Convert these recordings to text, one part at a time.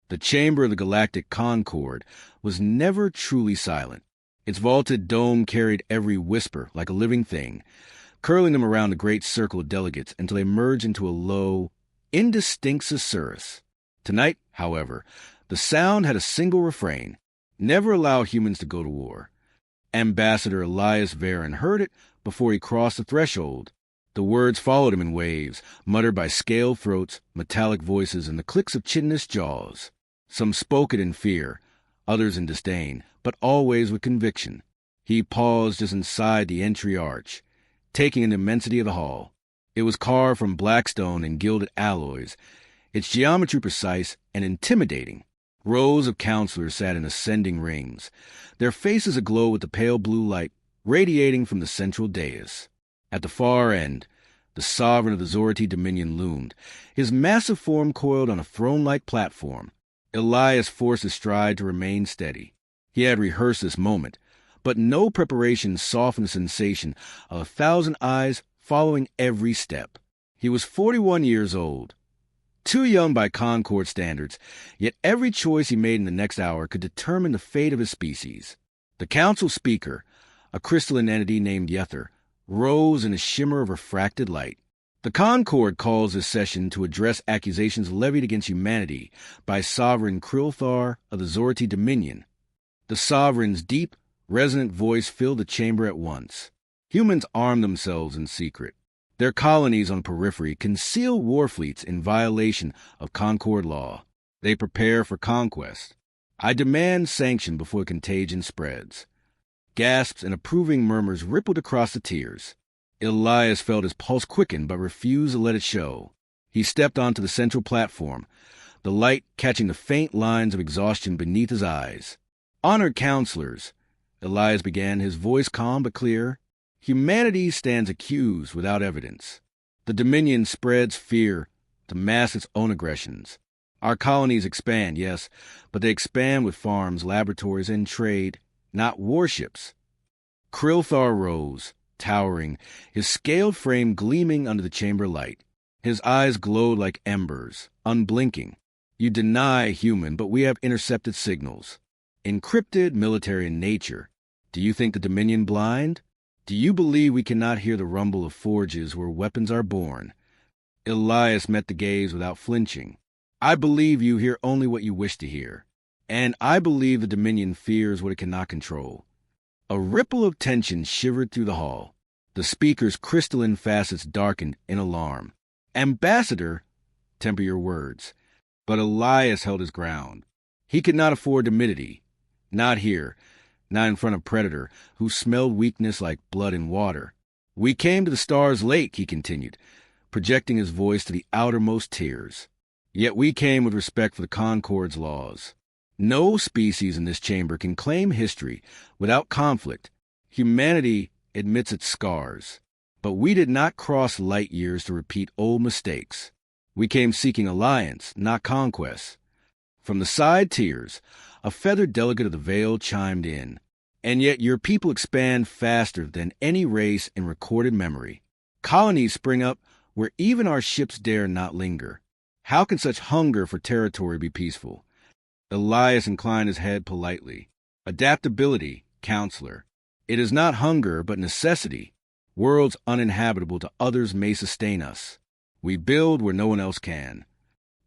The chamber of the galactic Concord was never truly silent. Its vaulted dome carried every whisper like a living thing, curling them around the great circle of delegates until they merged into a low, indistinct susurrus. Tonight, however, the sound had a single refrain: never allow humans to go to war. Ambassador Elias Varen heard it before he crossed the threshold. The words followed him in waves, muttered by scaled throats, metallic voices, and the clicks of chitinous jaws. Some spoke it in fear, others in disdain, but always with conviction. He paused just inside the entry arch, taking in the immensity of the hall. It was carved from black stone and gilded alloys, its geometry precise and intimidating. Rows of counselors sat in ascending rings, their faces aglow with the pale blue light radiating from the central dais. At the far end, the sovereign of the Zorti Dominion loomed, his massive form coiled on a throne-like platform. Elias forced his stride to remain steady. He had rehearsed this moment, but no preparation softened the sensation of 1,000 eyes following every step. He was 41 years old, too young by Concord standards, yet every choice he made in the next hour could determine the fate of his species. The council speaker, a crystalline entity named Yether, rose in a shimmer of refracted light. The Concord calls this session to address accusations levied against humanity by Sovereign Krilthar of the Zorti Dominion. The Sovereign's deep, resonant voice filled the chamber at once. Humans arm themselves in secret. Their colonies on the periphery conceal war fleets in violation of Concord law. They prepare for conquest. I demand sanction before the contagion spreads. Gasps and approving murmurs rippled across the tiers. Elias felt his pulse quicken but refused to let it show. He stepped onto the central platform, the light catching the faint lines of exhaustion beneath his eyes. Honored counselors, Elias began, his voice calm but clear. Humanity stands accused without evidence. The Dominion spreads fear to mask its own aggressions. Our colonies expand, yes, but they expand with farms, laboratories, and trade, not warships. Krilthar rose, towering, his scaled frame gleaming under the chamber light. His eyes glowed like embers, unblinking. You deny human, but we have intercepted signals. Encrypted, military in nature. Do you think the Dominion blind? Do you believe we cannot hear the rumble of forges where weapons are born? Elias met the gaze without flinching. I believe you hear only what you wish to hear. And I believe the Dominion fears what it cannot control. A ripple of tension shivered through the hall. The speaker's crystalline facets darkened in alarm. Ambassador, temper your words. But Elias held his ground. He could not afford timidity. Not here. Not in front of Predator, who smelled weakness like blood and water. We came to the Stars Lake, he continued, projecting his voice to the outermost tiers. Yet we came with respect for the Concord's laws. No species in this chamber can claim history without conflict. Humanity admits its scars. But we did not cross light years to repeat old mistakes. We came seeking alliance, not conquest. From the side tiers, a feathered delegate of the Veil chimed in. And yet your people expand faster than any race in recorded memory. Colonies spring up where even our ships dare not linger. How can such hunger for territory be peaceful? Elias inclined his head politely. Adaptability, counselor. It is not hunger, but necessity. Worlds uninhabitable to others may sustain us. We build where no one else can.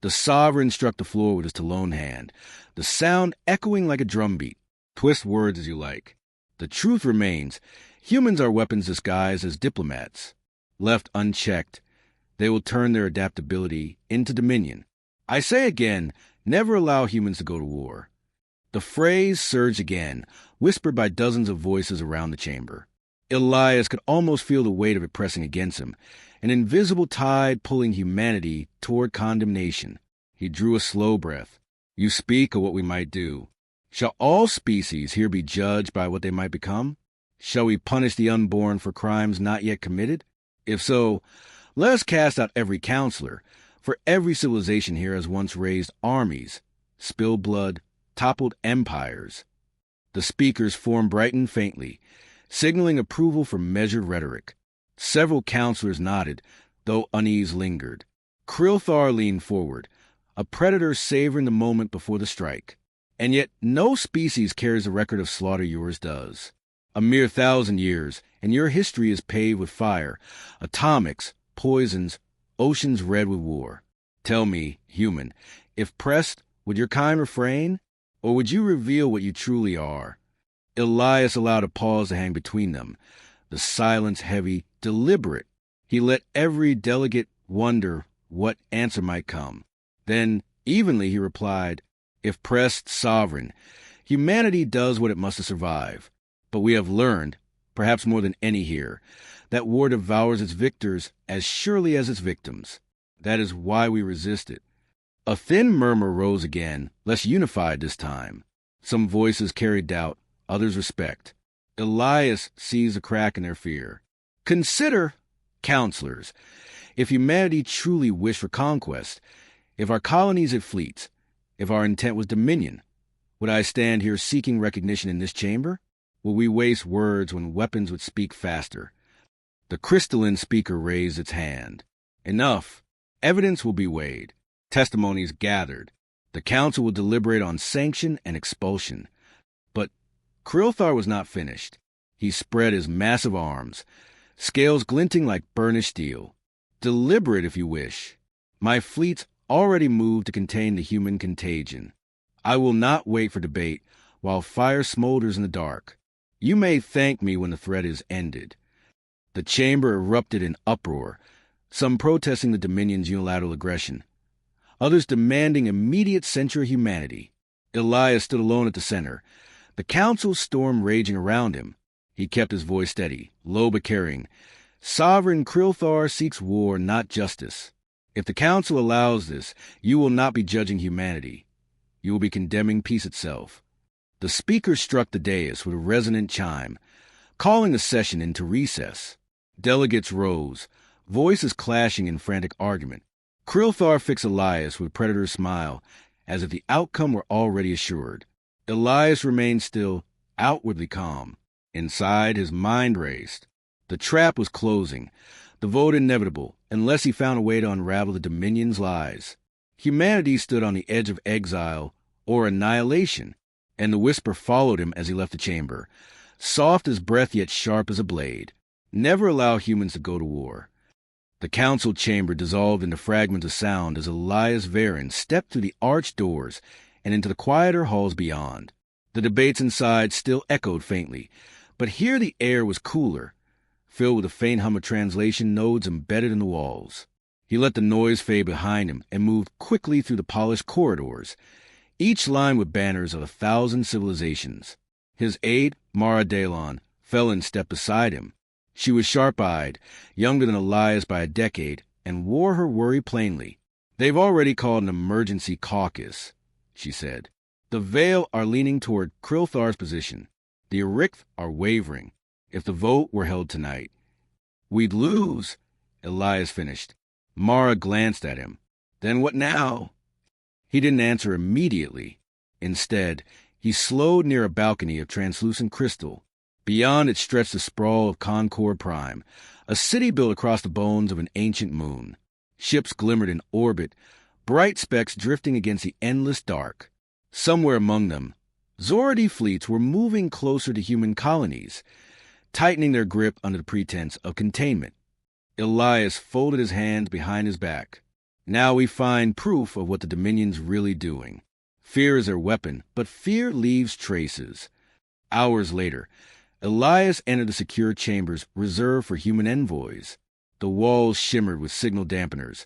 The sovereign struck the floor with his talon hand, the sound echoing like a drumbeat. Twist words as you like. The truth remains, humans are weapons disguised as diplomats. Left unchecked, they will turn their adaptability into dominion. I say again, never allow humans to go to war. The phrase surged again, whispered by dozens of voices around the chamber. Elias could almost feel the weight of it pressing against him, an invisible tide pulling humanity toward condemnation. He drew a slow breath. You speak of what we might do. Shall all species here be judged by what they might become? Shall we punish the unborn for crimes not yet committed? If so, let us cast out every counselor, for every civilization here has once raised armies, spilled blood, toppled empires. The speaker's form brightened faintly, signaling approval for measured rhetoric. Several counselors nodded, though unease lingered. Krilthar leaned forward, a predator savoring the moment before the strike. And yet no species carries a record of slaughter yours does. A mere 1,000 years, and your history is paved with fire, atomics, poisons, oceans red with war. Tell me, human, if pressed, would your kind refrain? Or would you reveal what you truly are? Elias allowed a pause to hang between them, the silence heavy, deliberate. He let every delegate wonder what answer might come. Then, evenly, he replied, if pressed, sovereign. Humanity does what it must to survive. But we have learned, perhaps more than any here, that war devours its victors as surely as its victims. That is why we resist it. A thin murmur rose again, less unified this time. Some voices carried doubt, others respect. Elias sees a crack in their fear. Consider, counselors, if humanity truly wished for conquest, if our colonies had fleets, if our intent was dominion, would I stand here seeking recognition in this chamber? Will we waste words when weapons would speak faster? The crystalline speaker raised its hand. Enough. Evidence will be weighed. Testimonies gathered. The council will deliberate on sanction and expulsion. But Krilthar was not finished. He spread his massive arms, scales glinting like burnished steel. Deliberate, if you wish. My fleets already moved to contain the human contagion. I will not wait for debate while fire smolders in the dark. You may thank me when the threat is ended. The chamber erupted in uproar, some protesting the Dominion's unilateral aggression, others demanding immediate censure of humanity. Elias stood alone at the center, the council storm raging around him. He kept his voice steady, low but caring. Sovereign Krilthar seeks war, not justice. If the council allows this, you will not be judging humanity. You will be condemning peace itself. The speaker struck the dais with a resonant chime, calling the session into recess. Delegates rose, voices clashing in frantic argument. Krilthar fixed Elias with a predator's smile, as if the outcome were already assured. Elias remained still, outwardly calm. Inside, his mind raced. The trap was closing, the vote inevitable, unless he found a way to unravel the Dominion's lies. Humanity stood on the edge of exile or annihilation, and the whisper followed him as he left the chamber, soft as breath yet sharp as a blade. Never allow humans to go to war. The council chamber dissolved into fragments of sound as Elias Varen stepped through the arched doors and into the quieter halls beyond. The debates inside still echoed faintly, but here the air was cooler, filled with a faint hum of translation nodes embedded in the walls. He let the noise fade behind him and moved quickly through the polished corridors, each lined with banners of 1,000 civilizations. His aide, Mara Dalon, fell in step beside him. She was sharp-eyed, younger than Elias by a decade, and wore her worry plainly. They've already called an emergency caucus, she said. The Vale are leaning toward Krilthar's position. The Ericth are wavering. If the vote were held tonight, we'd lose, Elias finished. Mara glanced at him. Then what now? He didn't answer immediately. Instead, he slowed near a balcony of translucent crystal. Beyond it stretched the sprawl of Concord Prime, a city built across the bones of an ancient moon. Ships glimmered in orbit, bright specks drifting against the endless dark. Somewhere among them, Zoridi fleets were moving closer to human colonies, tightening their grip under the pretense of containment. Elias folded his hands behind his back. Now we find proof of what the Dominion's really doing. Fear is their weapon, but fear leaves traces. Hours later, Elias entered the secure chambers reserved for human envoys. The walls shimmered with signal dampeners,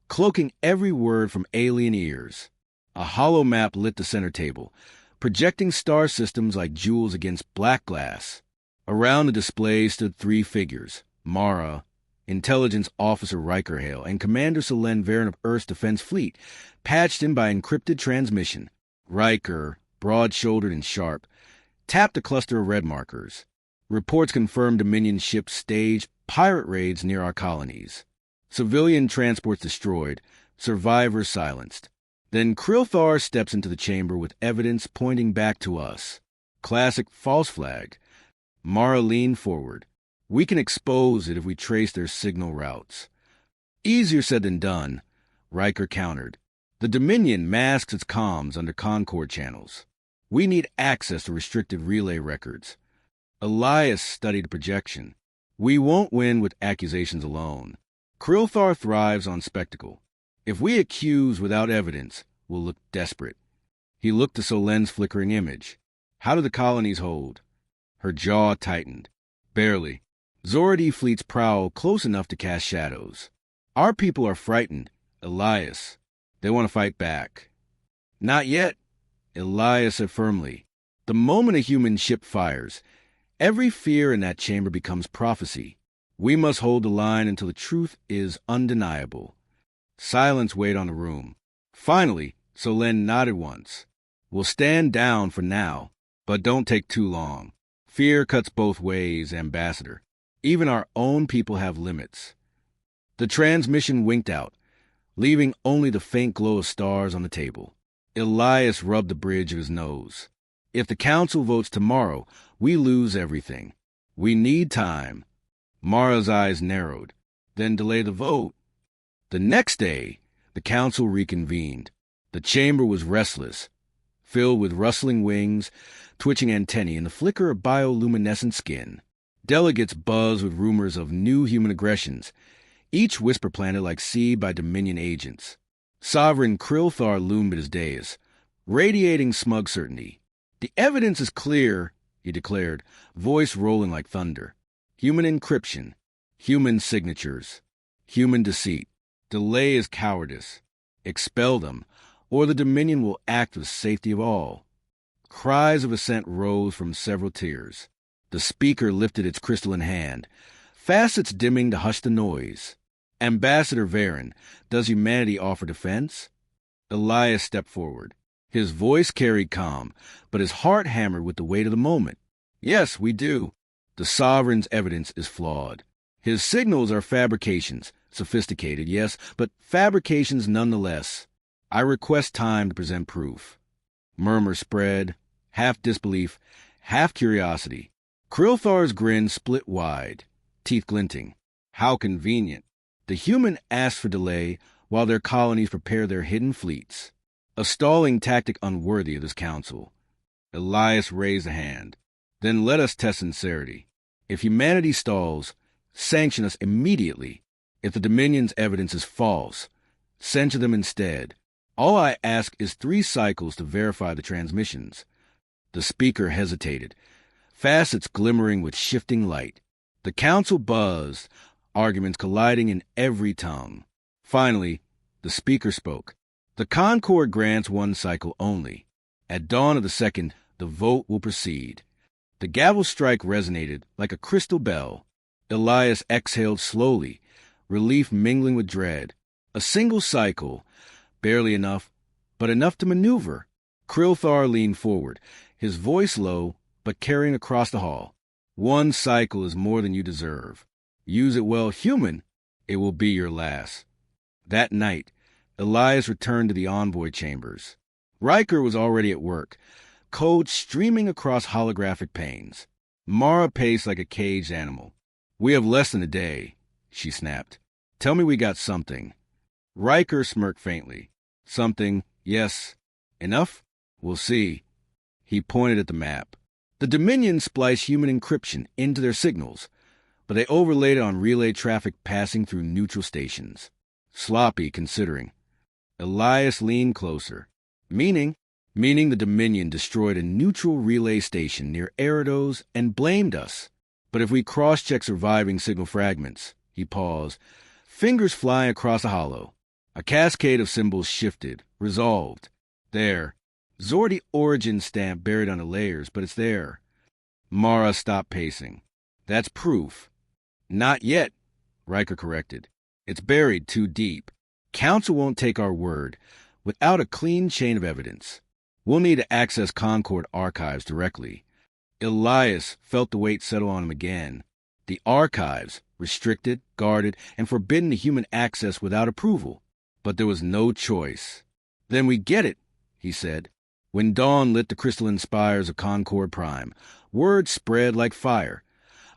cloaking every word from alien ears. A hollow map lit the center table, projecting star systems like jewels against black glass. Around the display stood 3 figures: Mara, Intelligence Officer Riker Hale, and Commander Selene Varen of Earth's Defense Fleet, patched in by encrypted transmission. Riker, broad-shouldered and sharp, tapped a cluster of red markers. Reports confirmed Dominion ships staged pirate raids near our colonies. Civilian transports destroyed, survivors silenced. Then Krilthar steps into the chamber with evidence pointing back to us. Classic false flag. Mara leaned forward. We can expose it if we trace their signal routes. Easier said than done, Riker countered. The Dominion masks its comms under Concord channels. We need access to restricted relay records. Elias studied a projection. We won't win with accusations alone. Krilthar thrives on spectacle. If we accuse without evidence, we'll look desperate. He looked to Solen's flickering image. How do the colonies hold? Her jaw tightened. Barely. Zordi fleets prowl close enough to cast shadows. Our people are frightened. Elias. They want to fight back. Not yet, Elias said firmly. The moment a human ship fires, every fear in that chamber becomes prophecy. We must hold the line until the truth is undeniable. Silence weighed on the room. Finally, Solen nodded once. We'll stand down for now, but don't take too long. Fear cuts both ways, Ambassador. Even our own people have limits. The transmission winked out, leaving only the faint glow of stars on the table. Elias rubbed the bridge of his nose. If the council votes tomorrow, we lose everything. We need time. Mara's eyes narrowed. Then delay the vote. The next day, the council reconvened. The chamber was restless, filled with rustling wings, twitching antennae, and the flicker of bioluminescent skin. Delegates buzzed with rumors of new human aggressions, each whisper planted like seed by Dominion agents. Sovereign Krilthar loomed at his dais, radiating smug certainty. The evidence is clear, he declared, voice rolling like thunder. Human encryption, human signatures, human deceit. Delay is cowardice. Expel them, or the Dominion will act with safety of all. Cries of assent rose from several tiers. The speaker lifted its crystalline hand, facets dimming to hush the noise. Ambassador Varen, does humanity offer defense? Elias stepped forward. His voice carried calm, but his heart hammered with the weight of the moment. Yes, we do. The sovereign's evidence is flawed. His signals are fabrications, sophisticated, yes, but fabrications nonetheless. I request time to present proof. Murmurs spread, half disbelief, half curiosity. Krilthar's grin split wide, teeth glinting. How convenient. The human asked for delay while their colonies prepare their hidden fleets. A stalling tactic unworthy of this council. Elias raised a hand. Then let us test sincerity. If humanity stalls, sanction us immediately. If the Dominion's evidence is false, censure them instead. All I ask is 3 cycles to verify the transmissions. The speaker hesitated, facets glimmering with shifting light. The council buzzed, arguments colliding in every tongue. Finally, the speaker spoke. The Concord grants 1 cycle only. At dawn of the second, the vote will proceed. The gavel strike resonated like a crystal bell. Elias exhaled slowly, relief mingling with dread. A single cycle, barely enough, but enough to maneuver. Krilthar leaned forward, his voice low, but carrying across the hall. 1 cycle is more than you deserve. Use it well, human. It will be your last. That night, Elias returned to the envoy chambers. Riker was already at work, code streaming across holographic panes. Mara paced like a caged animal. We have less than a day, she snapped. Tell me we got something. Riker smirked faintly. Something, yes. Enough? We'll see. He pointed at the map. The Dominion spliced human encryption into their signals, but they overlaid it on relay traffic passing through neutral stations. Sloppy, considering. Elias leaned closer. Meaning the Dominion destroyed a neutral relay station near Eridos and blamed us. But if we cross-check surviving signal fragments, he paused, fingers flying across the hollow. A cascade of symbols shifted, resolved. There. Zordi origin stamp buried under layers, but it's there. Mara stopped pacing. That's proof. Not yet, Riker corrected. It's buried too deep. Council won't take our word without a clean chain of evidence. We'll need to access Concord archives directly. Elias felt the weight settle on him again. The archives, restricted, guarded, and forbidden to human access without approval. But there was no choice. Then we get it, he said. When dawn lit the crystalline spires of Concord Prime, word spread like fire.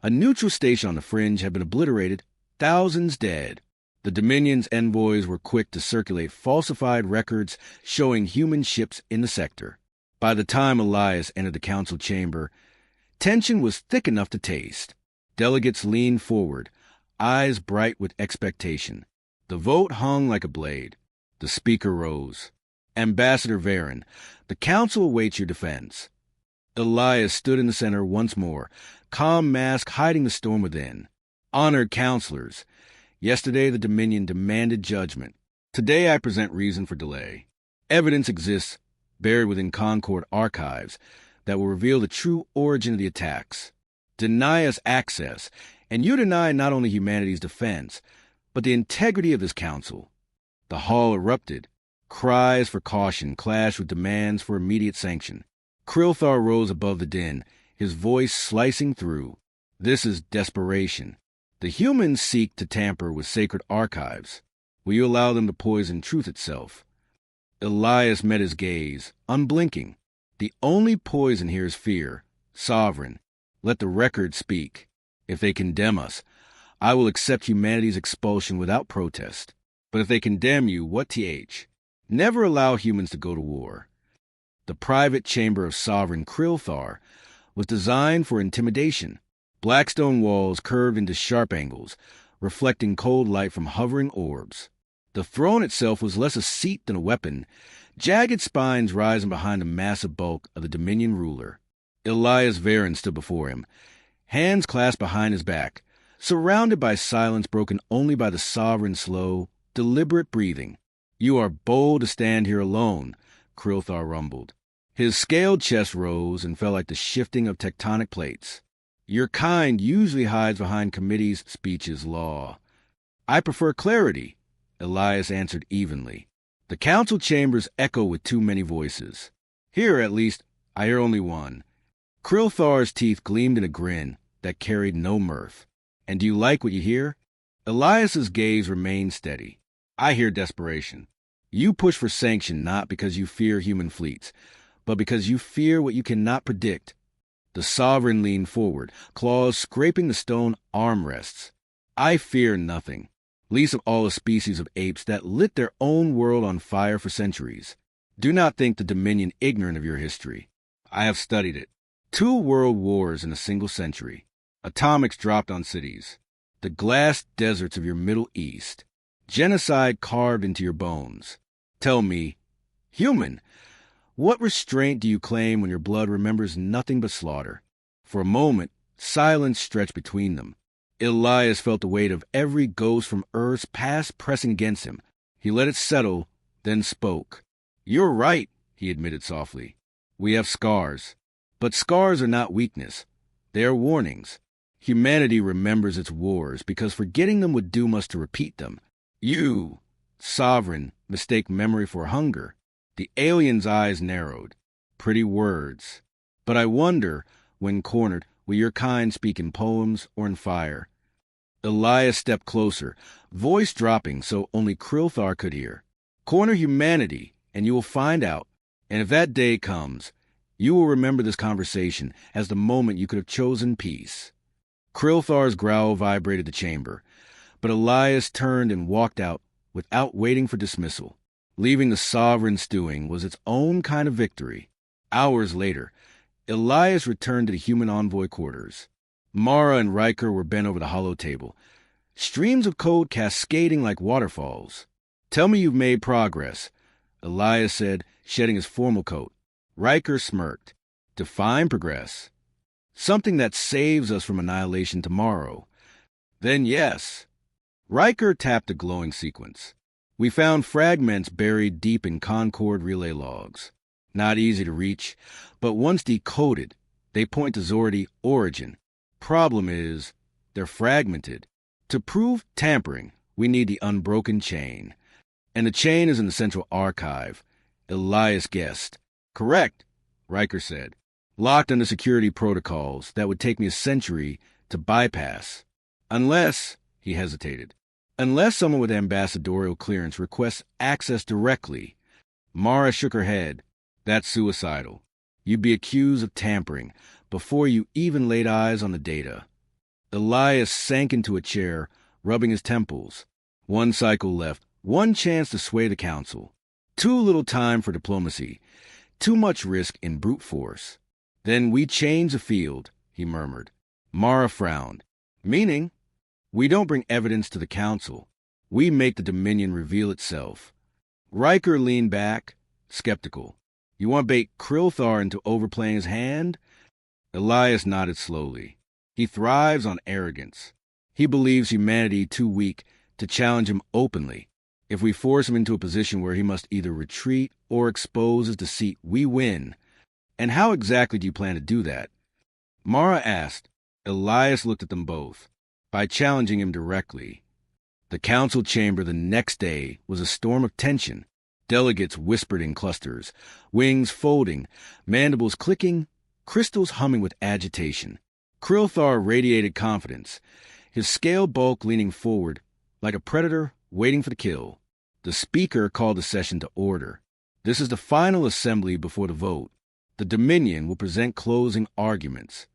A neutral station on the fringe had been obliterated, thousands dead. The Dominion's envoys were quick to circulate falsified records showing human ships in the sector. By the time Elias entered the council chamber, tension was thick enough to taste. Delegates leaned forward, eyes bright with expectation. The vote hung like a blade. The speaker rose. Ambassador Varen, the council awaits your defense. Elias stood in the center once more, calm mask hiding the storm within. Honored counselors, yesterday the Dominion demanded judgment. Today I present reason for delay. Evidence exists, buried within Concord archives, that will reveal the true origin of the attacks. Deny us access, and you deny not only humanity's defense, but the integrity of this council. The hall erupted. Cries for caution clashed with demands for immediate sanction. Krilthar rose above the din, his voice slicing through. This is desperation. The humans seek to tamper with sacred archives. Will you allow them to poison truth itself? Elias met his gaze, unblinking. The only poison here is fear. Sovereign, let the record speak. If they condemn us, I will accept humanity's expulsion without protest. But if they condemn you, what th? Never allow humans to go to war. The private chamber of Sovereign Krilthar was designed for intimidation. Black stone walls curved into sharp angles, reflecting cold light from hovering orbs. The throne itself was less a seat than a weapon, jagged spines rising behind the massive bulk of the Dominion ruler. Elias Varen stood before him, hands clasped behind his back, surrounded by silence broken only by the Sovereign's slow, deliberate breathing. You are bold to stand here alone, Krilthar rumbled. His scaled chest rose and fell like the shifting of tectonic plates. Your kind usually hides behind committees, speeches, law. I prefer clarity, Elias answered evenly. The council chambers echo with too many voices. Here, at least, I hear only one. Krilthar's teeth gleamed in a grin that carried no mirth. And do you like what you hear? Elias's gaze remained steady. I hear desperation. You push for sanction not because you fear human fleets, but because you fear what you cannot predict. The Sovereign leaned forward, claws scraping the stone armrests. I fear nothing, least of all a species of apes that lit their own world on fire for centuries. Do not think the Dominion ignorant of your history. I have studied it. 2 world wars in a single century. Atomics dropped on cities. The glass deserts of your Middle East. Genocide carved into your bones. Tell me, human, what restraint do you claim when your blood remembers nothing but slaughter? For a moment, silence stretched between them. Elias felt the weight of every ghost from Earth's past pressing against him. He let it settle, then spoke. You're right, he admitted softly. We have scars. But scars are not weakness. They are warnings. Humanity remembers its wars because forgetting them would doom us to repeat them. You, Sovereign, mistake memory for hunger. The alien's eyes narrowed. Pretty words. But I wonder, when cornered, will your kind speak in poems or in fire? Elias stepped closer, voice dropping so only Krilthar could hear. Corner humanity, and you will find out. And if that day comes, you will remember this conversation as the moment you could have chosen peace. Krilthar's growl vibrated the chamber, but Elias turned and walked out without waiting for dismissal. Leaving the Sovereign stewing was its own kind of victory. Hours later, Elias returned to the human envoy quarters. Mara and Riker were bent over the hollow table, streams of code cascading like waterfalls. Tell me you've made progress, Elias said, shedding his formal coat. Riker smirked. Define progress. Something that saves us from annihilation tomorrow. Then yes. Riker tapped a glowing sequence. We found fragments buried deep in Concord relay logs. Not easy to reach, but once decoded, they point to Zordi origin. Problem is, they're fragmented. To prove tampering, we need the unbroken chain. And the chain is in the central archive. Elias guessed. Correct, Riker said. Locked under security protocols that would take me a century to bypass. Unless, he hesitated, unless someone with ambassadorial clearance requests access directly. Mara shook her head. That's suicidal. You'd be accused of tampering before you even laid eyes on the data. Elias sank into a chair, rubbing his temples. One cycle left, one chance to sway the council. Too little time for diplomacy, too much risk in brute force. Then we change the field, he murmured. Mara frowned. Meaning? We don't bring evidence to the council. We make the Dominion reveal itself. Riker leaned back, skeptical. You want to bait Krilthar into overplaying his hand? Elias nodded slowly. He thrives on arrogance. He believes humanity too weak to challenge him openly. If we force him into a position where he must either retreat or expose his deceit, we win. And how exactly do you plan to do that? Mara asked. Elias looked at them both. By challenging him directly. The council chamber the next day was a storm of tension. Delegates whispered in clusters, wings folding, mandibles clicking, crystals humming with agitation. Krilthar radiated confidence, his scale bulk leaning forward like a predator waiting for the kill. The speaker called the session to order. This is the final assembly before the vote. The Dominion will present closing arguments.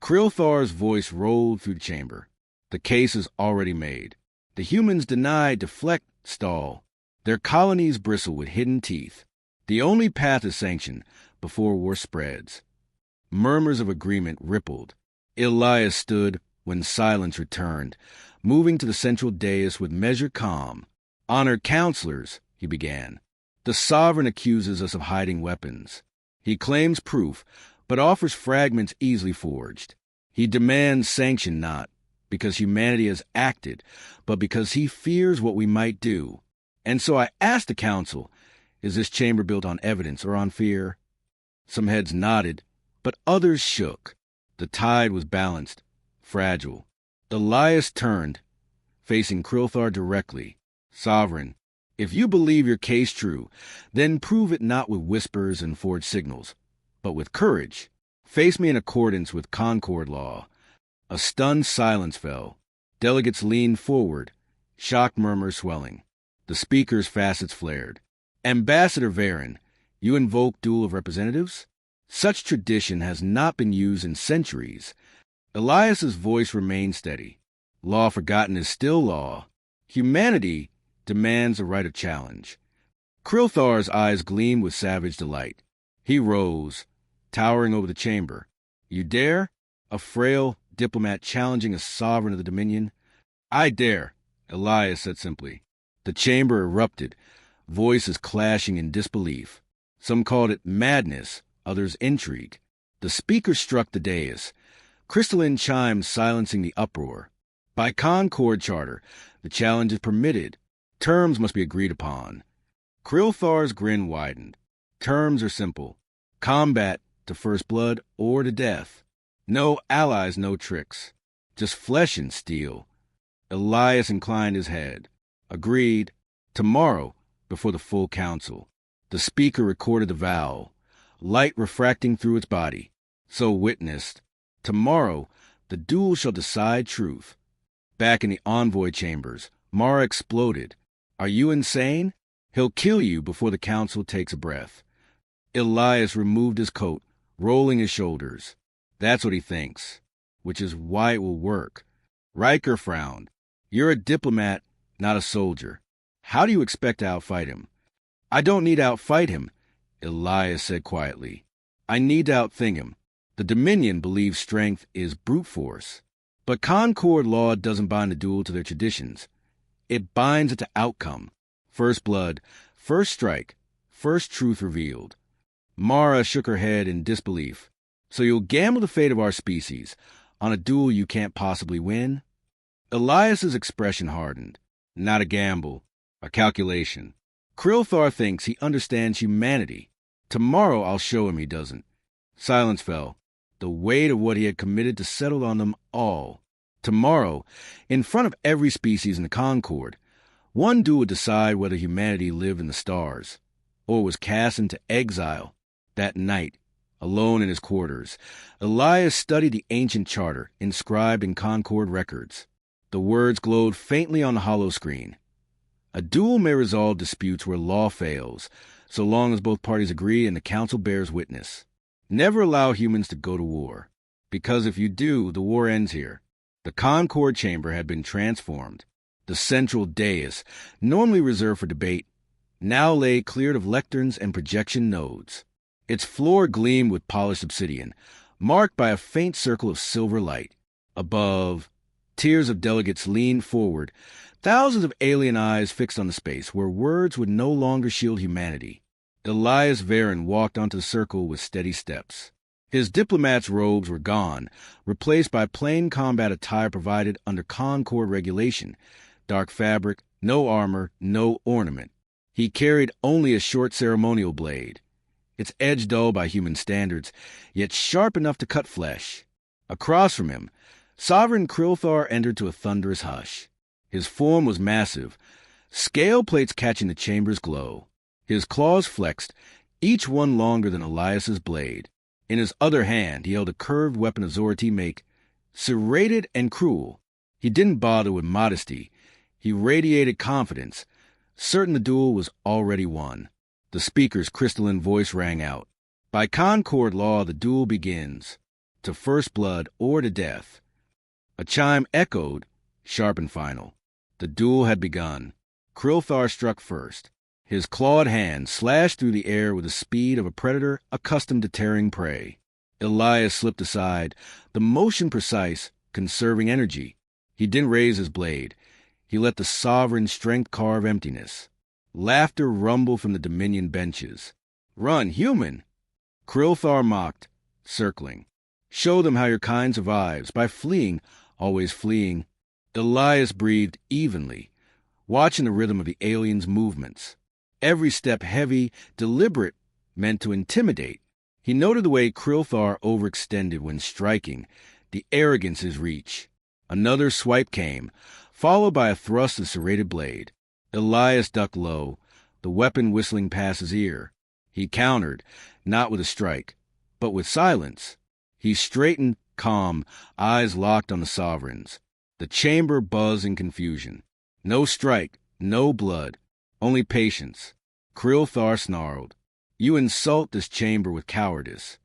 Krilthar's voice rolled through the chamber. The case is already made. The humans deny, deflect, stall. Their colonies bristle with hidden teeth. The only path is sanction before war spreads. Murmurs of agreement rippled. Elias stood when silence returned, moving to the central dais with measured calm. Honored counselors, he began. The sovereign accuses us of hiding weapons. He claims proof, but offers fragments easily forged. He demands sanction not because humanity has acted, but because he fears what we might do. And so I asked the council, is this chamber built on evidence or on fear? Some heads nodded, but others shook. The tide was balanced, fragile. Elias turned, facing Krilthar directly. Sovereign, if you believe your case true, then prove it not with whispers and forged signals, but with courage. Face me in accordance with Concord law. A stunned silence fell. Delegates leaned forward, shocked murmurs swelling. The speaker's facets flared. Ambassador Varen, you invoke duel of representatives? Such tradition has not been used in centuries. Elias's voice remained steady. Law forgotten is still law. Humanity demands a right of challenge. Krilthar's eyes gleamed with savage delight. He rose, towering over the chamber. You dare? A frail diplomat challenging a sovereign of the Dominion? I dare, Elias said simply. The chamber erupted, voices clashing in disbelief. Some called it madness, others intrigue. The speaker struck the dais, crystalline chimes silencing the uproar. By Concord Charter, the challenge is permitted. Terms must be agreed upon. Krilthar's grin widened. Terms are simple. Combat to first blood or to death. No allies, no tricks. Just flesh and steel. Elias inclined his head. Agreed. Tomorrow, before the full council. The speaker recorded the vow, light refracting through its body. So witnessed. Tomorrow, the duel shall decide truth. Back in the envoy chambers, Mara exploded. Are you insane? He'll kill you before the council takes a breath. Elias removed his coat, rolling his shoulders. That's what he thinks, which is why it will work. Riker frowned. You're a diplomat, not a soldier. How do you expect to outfight him? I don't need to outfight him, Elias said quietly. I need to outthink him. The Dominion believes strength is brute force. But Concord law doesn't bind the duel to their traditions. It binds it to outcome. First blood, first strike, first truth revealed. Mara shook her head in disbelief. So you'll gamble the fate of our species on a duel you can't possibly win? Elias's expression hardened. Not a gamble, a calculation. Krilthar thinks he understands humanity. Tomorrow I'll show him he doesn't. Silence fell. The weight of what he had committed to settled on them all. Tomorrow, in front of every species in the Concord, one duel would decide whether humanity lived in the stars, or was cast into exile. That night, alone in his quarters, Elias studied the ancient charter inscribed in Concord records. The words glowed faintly on the hollow screen. A duel may resolve disputes where law fails, so long as both parties agree and the council bears witness. Never allow humans to go to war, because if you do, the war ends here. The Concord chamber had been transformed. The central dais, normally reserved for debate, now lay cleared of lecterns and projection nodes. Its floor gleamed with polished obsidian, marked by a faint circle of silver light. Above, tiers of delegates leaned forward, thousands of alien eyes fixed on the space where words would no longer shield humanity. Elias Varen walked onto the circle with steady steps. His diplomat's robes were gone, replaced by plain combat attire provided under Concord regulation. Dark fabric, no armor, no ornament. He carried only a short ceremonial blade, its edge dull by human standards, yet sharp enough to cut flesh. Across from him, Sovereign Krilthar entered to a thunderous hush. His form was massive, scale plates catching the chamber's glow. His claws flexed, each one longer than Elias's blade. In his other hand, he held a curved weapon of Zorati make, serrated and cruel. He didn't bother with modesty. He radiated confidence, certain the duel was already won. The speaker's crystalline voice rang out. By Concord law, the duel begins, to first blood or to death. A chime echoed, sharp and final. The duel had begun. Krilthar struck first. His clawed hand slashed through the air with the speed of a predator accustomed to tearing prey. Elias slipped aside, the motion precise, conserving energy. He didn't raise his blade. He let the sovereign strength carve emptiness. Laughter rumbled from the Dominion benches. Run, human! Krilthar mocked, circling. Show them how your kind survives, by fleeing, always fleeing. Elias breathed evenly, watching the rhythm of the alien's movements. Every step heavy, deliberate, meant to intimidate. He noted the way Krilthar overextended when striking, the arrogance his reach. Another swipe came, followed by a thrust of serrated blade. Elias ducked low, the weapon whistling past his ear. He countered, not with a strike, but with silence. He straightened, calm, eyes locked on the sovereigns. The chamber buzzed in confusion. No strike, no blood, only patience. Krilthar snarled. You insult this chamber with cowardice.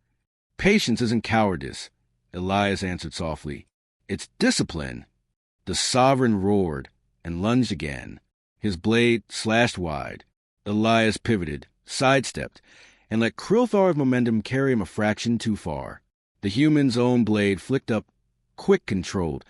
Patience isn't cowardice, Elias answered softly. It's discipline. The sovereign roared and lunged again. His blade slashed wide. Elias pivoted, sidestepped, and let Krilthar's momentum carry him a fraction too far. The human's own blade flicked up, quick controlled,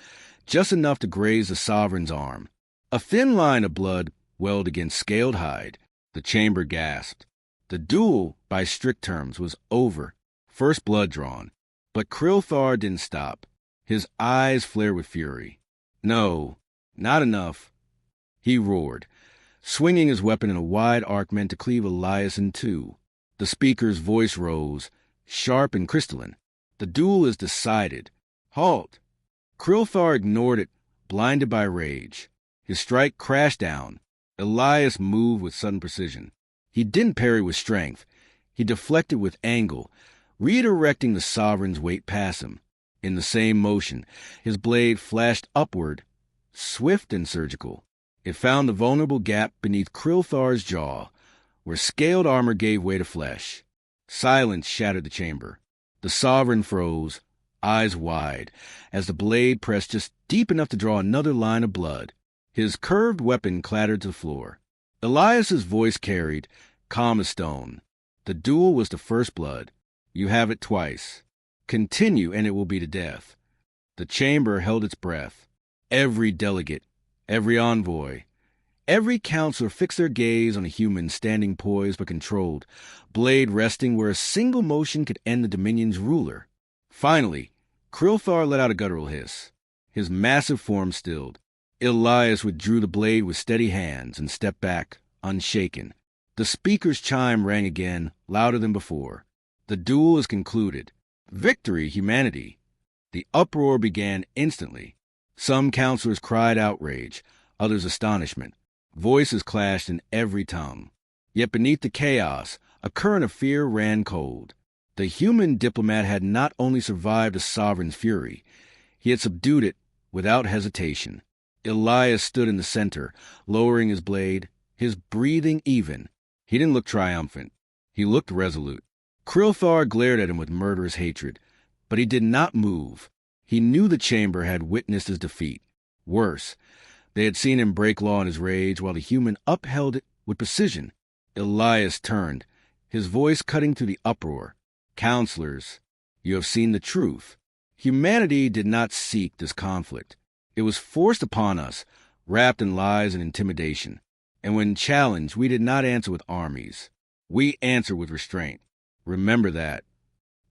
just enough to graze the sovereign's arm. A thin line of blood welled against scaled hide. The chamber gasped. The duel, by strict terms, was over. First blood drawn. But Krilthar didn't stop. His eyes flared with fury. No, not enough. He roared, swinging his weapon in a wide arc meant to cleave Elias in two. The speaker's voice rose, sharp and crystalline. The duel is decided. Halt! Krilthar ignored it, blinded by rage. His strike crashed down. Elias moved with sudden precision. He didn't parry with strength. He deflected with angle, redirecting the sovereign's weight past him. In the same motion, his blade flashed upward, swift and surgical. It found the vulnerable gap beneath Krilthar's jaw, where scaled armor gave way to flesh. Silence shattered the chamber. The sovereign froze, eyes wide, as the blade pressed just deep enough to draw another line of blood. His curved weapon clattered to the floor. Elias's voice carried, calm as stone. The duel was to first blood. You have it twice. Continue, and it will be to death. The chamber held its breath. Every delegate, every envoy, every counselor fixed their gaze on a human standing poised but controlled, blade resting where a single motion could end the Dominion's ruler. Finally, Krilthar let out a guttural hiss. His massive form stilled. Elias withdrew the blade with steady hands and stepped back, unshaken. The speaker's chime rang again, louder than before. The duel is concluded. Victory, humanity. The uproar began instantly. Some counselors cried outrage, others astonishment. Voices clashed in every tongue. Yet beneath the chaos, a current of fear ran cold. The human diplomat had not only survived the sovereign's fury, he had subdued it without hesitation. Elias stood in the center, lowering his blade, his breathing even. He didn't look triumphant. He looked resolute. Krilthar glared at him with murderous hatred, but he did not move. He knew the chamber had witnessed his defeat. Worse, They had seen him break law in his rage, while the human upheld it with precision. Elias turned, his voice cutting through the uproar. Counselors, you have seen the truth. Humanity did not seek this conflict. It was forced upon us, wrapped in lies and intimidation. And when challenged, we did not answer with armies. We answered with restraint. Remember that.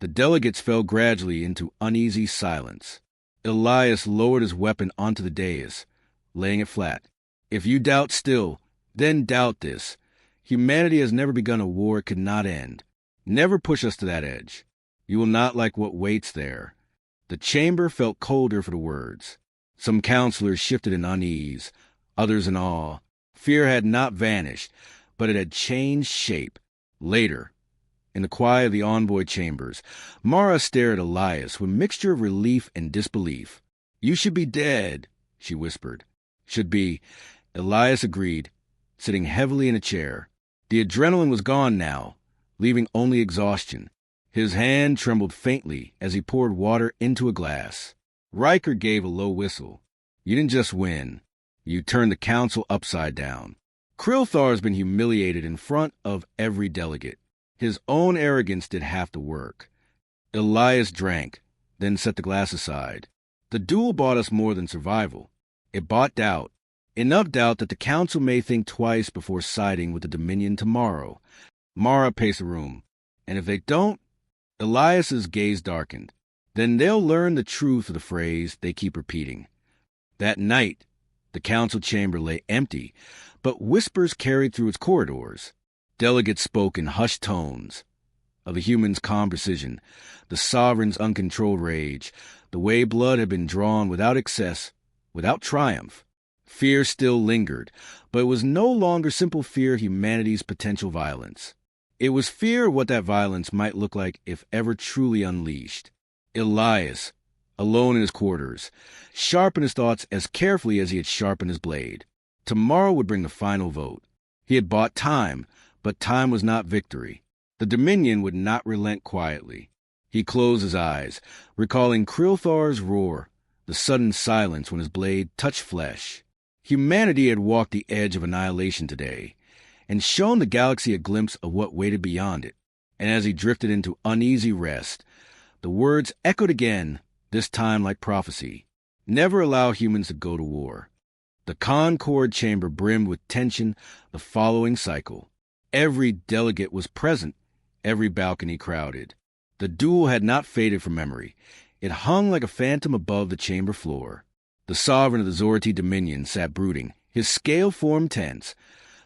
The delegates fell gradually into uneasy silence. Elias lowered his weapon onto the dais, laying it flat. If you doubt still, then doubt this. Humanity has never begun a war it could not end. Never push us to that edge. You will not like what waits there. The chamber felt colder for the words. Some counselors shifted in unease, others in awe. Fear had not vanished, but it had changed shape. Later, in the quiet of the envoy chambers, Mara stared at Elias with a mixture of relief and disbelief. You should be dead, she whispered. Should be, Elias agreed, sitting heavily in a chair. The adrenaline was gone now, leaving only exhaustion. His hand trembled faintly as he poured water into a glass. Riker gave a low whistle. You didn't just win. You turned the council upside down. Krilthar's been humiliated in front of every delegate. His own arrogance did half the work. Elias drank, then set the glass aside. The duel bought us more than survival. It bought doubt. Enough doubt that the council may think twice before siding with the Dominion tomorrow. Mara paced the room. And if they don't, Elias's gaze darkened. Then they'll learn the truth of the phrase they keep repeating. That night, the council chamber lay empty, but whispers carried through its corridors. Delegates spoke in hushed tones of the human's calm precision, the sovereign's uncontrolled rage, the way blood had been drawn without excess, without triumph. Fear still lingered, but it was no longer simple fear of humanity's potential violence. It was fear of what that violence might look like if ever truly unleashed. Elias, alone in his quarters, sharpened his thoughts as carefully as he had sharpened his blade. Tomorrow would bring the final vote. He had bought time, but time was not victory. The Dominion would not relent quietly. He closed his eyes, recalling Krilthar's roar, the sudden silence when his blade touched flesh. Humanity had walked the edge of annihilation today, and shown the galaxy a glimpse of what waited beyond it. And as he drifted into uneasy rest, the words echoed again, this time like prophecy. Never allow humans to go to war. The Concord chamber brimmed with tension the following cycle. Every delegate was present, every balcony crowded. The duel had not faded from memory. It hung like a phantom above the chamber floor. The sovereign of the Zorti Dominion sat brooding, his scale form tense,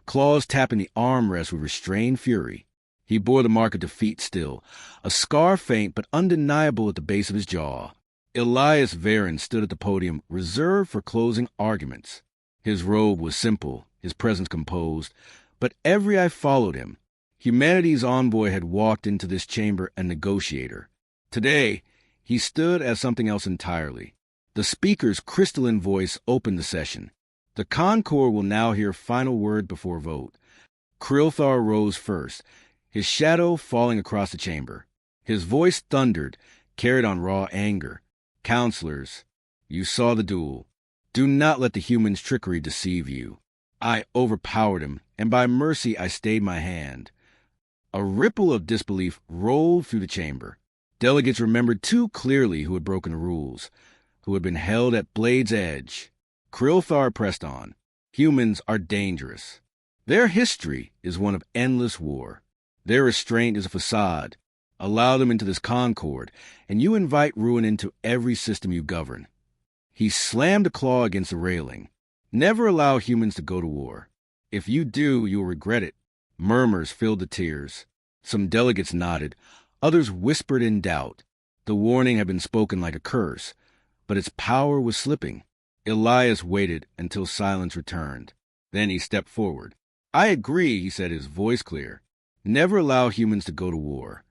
claws tapping the armrest with restrained fury. He bore the mark of defeat still, a scar faint but undeniable at the base of his jaw. Elias Varen stood at the podium, reserved for closing arguments. His robe was simple, his presence composed, but every eye followed him. Humanity's envoy had walked into this chamber a negotiator. Today, he stood as something else entirely. The speaker's crystalline voice opened the session. The Concord will now hear final word before vote. Krilthar rose first, his shadow falling across the chamber. His voice thundered, carried on raw anger. Counselors, you saw the duel. Do not let the human's trickery deceive you. I overpowered him, and by mercy I stayed my hand. A ripple of disbelief rolled through the chamber. Delegates remembered too clearly who had broken the rules, who had been held at blade's edge. Krilthar pressed on. Humans are dangerous. Their history is one of endless war. Their restraint is a facade. Allow them into this concord, and you invite ruin into every system you govern. He slammed a claw against the railing. Never allow humans to go to war. If you do, you'll regret it. Murmurs filled the tiers. Some delegates nodded. Others whispered in doubt. The warning had been spoken like a curse, but its power was slipping. Elias waited until silence returned. Then he stepped forward. I agree, he said, his voice clear. Never allow humans to go to war.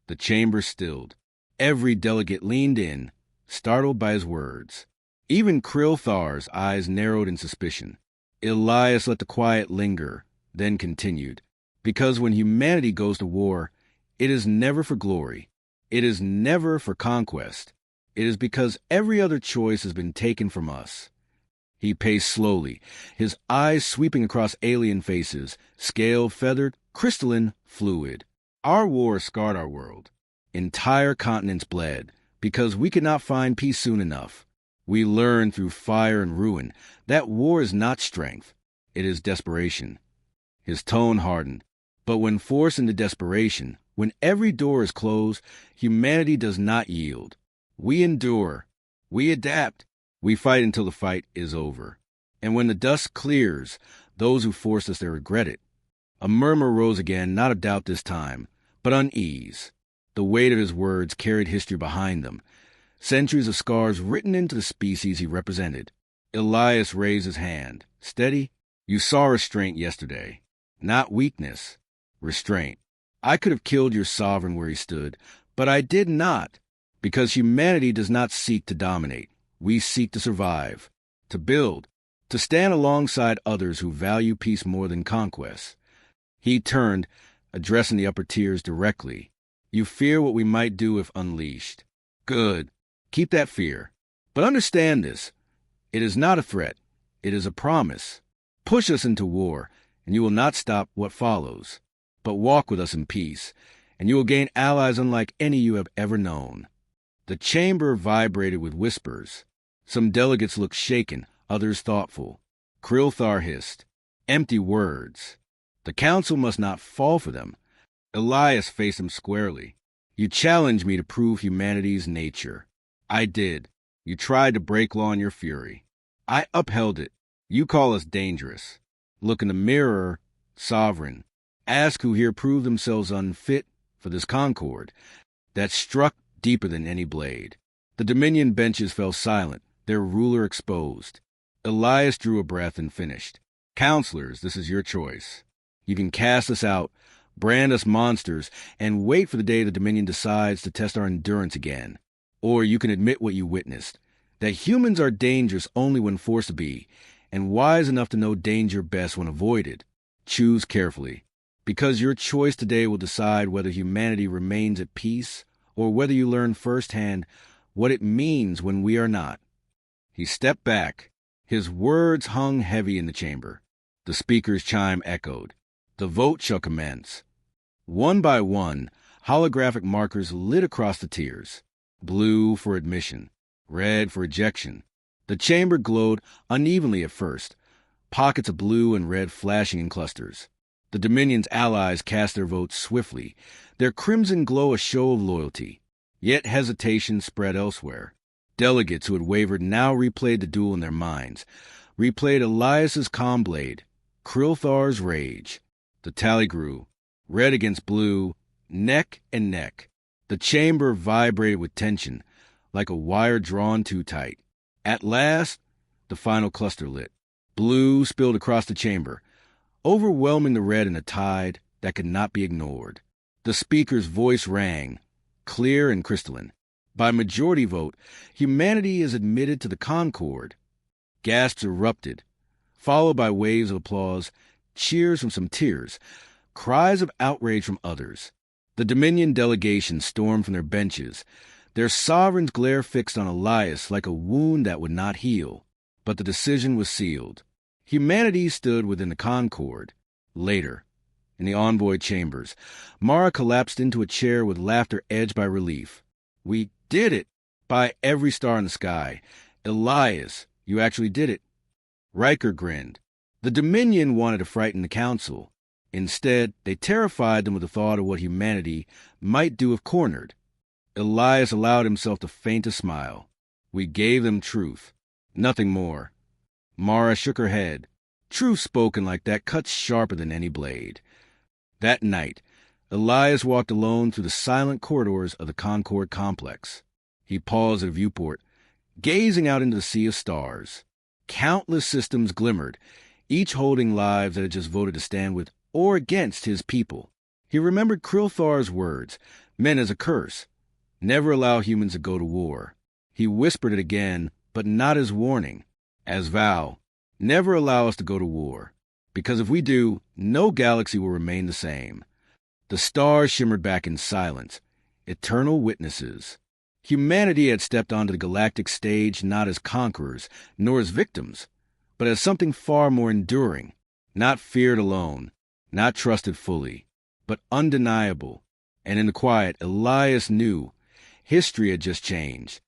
The chamber stilled. Every delegate leaned in, startled by his words. Even Krilthar's eyes narrowed in suspicion. Elias let the quiet linger, then continued. Because when humanity goes to war, it is never for glory. It is never for conquest. It is because every other choice has been taken from us. He paced slowly, his eyes sweeping across alien faces, scale feathered, crystalline, fluid. Our war scarred our world. Entire continents bled, because we could not find peace soon enough. We learned through fire and ruin that war is not strength, it is desperation. His tone hardened. But when forced into desperation, when every door is closed, humanity does not yield. We endure. We adapt. We fight until the fight is over. And when the dust clears, those who forced us there regret it. A murmur rose again, not of doubt this time, but unease. The weight of his words carried history behind them, centuries of scars written into the species he represented. Elias raised his hand. Steady. You saw restraint yesterday. Not weakness. Restraint. I could have killed your sovereign where he stood, but I did not, because humanity does not seek to dominate. We seek to survive, to build, to stand alongside others who value peace more than conquest. He turned, addressing the upper tiers directly. You fear what we might do if unleashed. Good. Keep that fear. But understand this. It is not a threat. It is a promise. Push us into war, and you will not stop what follows. But walk with us in peace, and you will gain allies unlike any you have ever known. The chamber vibrated with whispers. Some delegates looked shaken, others thoughtful. Krilthar hissed. Empty words. The council must not fall for them. Elias faced him squarely. You challenged me to prove humanity's nature. I did. You tried to break law in your fury. I upheld it. You call us dangerous. Look in the mirror, sovereign. Ask who here proved themselves unfit for this concord that struck deeper than any blade. The Dominion benches fell silent, their ruler exposed. Elias drew a breath and finished. Counselors, this is your choice. You can cast us out, brand us monsters, and wait for the day the Dominion decides to test our endurance again. Or you can admit what you witnessed, that humans are dangerous only when forced to be, and wise enough to know danger best when avoided. Choose carefully, because your choice today will decide whether humanity remains at peace or whether you learn firsthand what it means when we are not. He stepped back. His words hung heavy in the chamber. The speaker's chime echoed. The vote shall commence. One by one, holographic markers lit across the tiers. Blue for admission, red for ejection. The chamber glowed unevenly at first, pockets of blue and red flashing in clusters. The Dominion's allies cast their votes swiftly, their crimson glow a show of loyalty. Yet hesitation spread elsewhere. Delegates who had wavered now replayed the duel in their minds, replayed Elias's calm blade, Krilthar's rage. The tally grew, red against blue, neck and neck. The chamber vibrated with tension, like a wire drawn too tight. At last, the final cluster lit. Blue spilled across the chamber, overwhelming the red in a tide that could not be ignored. The speaker's voice rang, clear and crystalline. By majority vote, humanity is admitted to the Concord. Gasps erupted, followed by waves of applause, cheers from some tears, cries of outrage from others. The Dominion delegation stormed from their benches, their sovereign's glare fixed on Elias like a wound that would not heal. But the decision was sealed. Humanity stood within the Concord. Later, in the envoy chambers, Mara collapsed into a chair with laughter edged by relief. We did it! By every star in the sky. Elias, you actually did it. Riker grinned. The Dominion wanted to frighten the Council. Instead, they terrified them with the thought of what humanity might do if cornered. Elias allowed himself to feign a smile. We gave them truth. Nothing more. Mara shook her head. Truth spoken like that cuts sharper than any blade. That night, Elias walked alone through the silent corridors of the Concord complex. He paused at a viewport, gazing out into the sea of stars. Countless systems glimmered, each holding lives that had just voted to stand with or against his people. He remembered Krilthar's words, meant as a curse. Never allow humans to go to war. He whispered it again, but not as warning. As vow, never allow us to go to war. Because if we do, no galaxy will remain the same. The stars shimmered back in silence, eternal witnesses. Humanity had stepped onto the galactic stage not as conquerors, nor as victims, but as something far more enduring, not feared alone, not trusted fully, but undeniable. And in the quiet, Elias knew history had just changed.